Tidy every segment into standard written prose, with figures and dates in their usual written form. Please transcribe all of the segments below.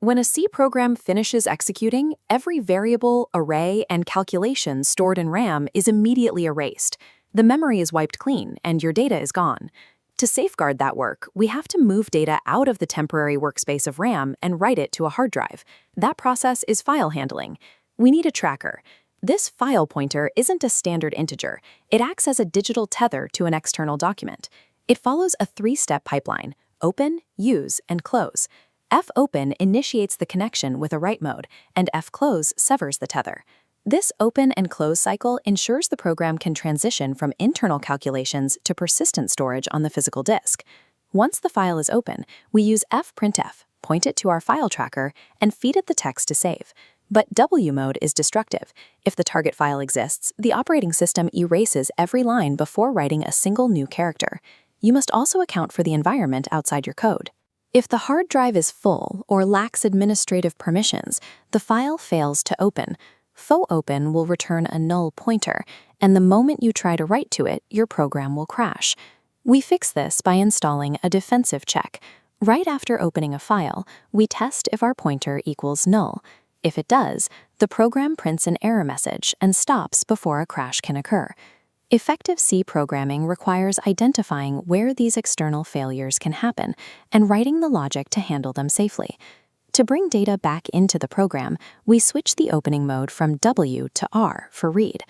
When a C program finishes executing, every variable, array, and calculation stored in RAM is immediately erased. The memory is wiped clean, and your data is gone. To safeguard that work, we have to move data out of the temporary workspace of RAM and write it to a hard drive. That process is file handling. We need a tracker. This file pointer isn't a standard integer. It acts as a digital tether to an external document. It follows a three-step pipeline: open, use, and close. fopen initiates the connection with a write mode, and fclose severs the tether. This open and close cycle ensures the program can transition from internal calculations to persistent storage on the physical disk. Once the file is open, we use fprintf, point it to our file tracker, and feed it the text to save. But W mode is destructive. If the target file exists, the operating system erases every line before writing a single new character. You must also account for the environment outside your code. If the hard drive is full or lacks administrative permissions, the file fails to open. Faux-open will return a null pointer, and the moment you try to write to it, your program will crash. We fix this by installing a defensive check. Right after opening a file, we test if our pointer equals null. If it does, the program prints an error message and stops before a crash can occur. Effective C programming requires identifying where these external failures can happen and writing the logic to handle them safely. To bring data back into the program, we switch the opening mode from W to R for read.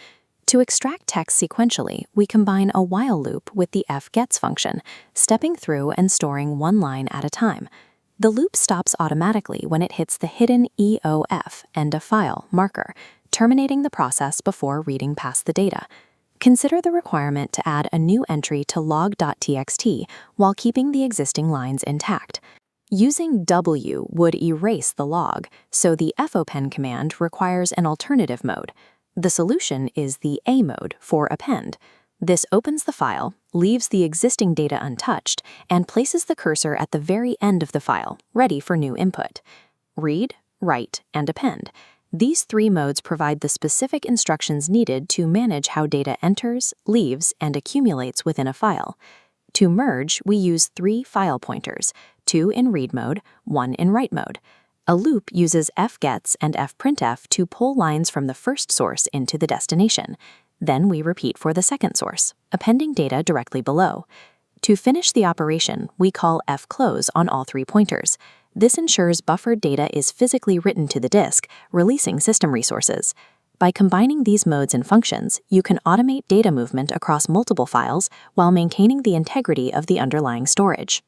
To extract text sequentially, we combine a while loop with the fgets function, stepping through and storing one line at a time. The loop stops automatically when it hits the hidden EOF, end of file, marker, terminating the process before reading past the data. Consider the requirement to add a new entry to log.txt while keeping the existing lines intact. Using W would erase the log, so the fopen command requires an alternative mode. The solution is the A mode for append. This opens the file, leaves the existing data untouched, and places the cursor at the very end of the file, ready for new input. Read, write, and append. These three modes provide the specific instructions needed to manage how data enters, leaves, and accumulates within a file. To merge, we use three file pointers, two in read mode, one in write mode. A loop uses fgets and fprintf to pull lines from the first source into the destination. Then we repeat for the second source, appending data directly below. To finish the operation, we call fclose on all three pointers. This ensures buffered data is physically written to the disk, releasing system resources. By combining these modes and functions, you can automate data movement across multiple files while maintaining the integrity of the underlying storage.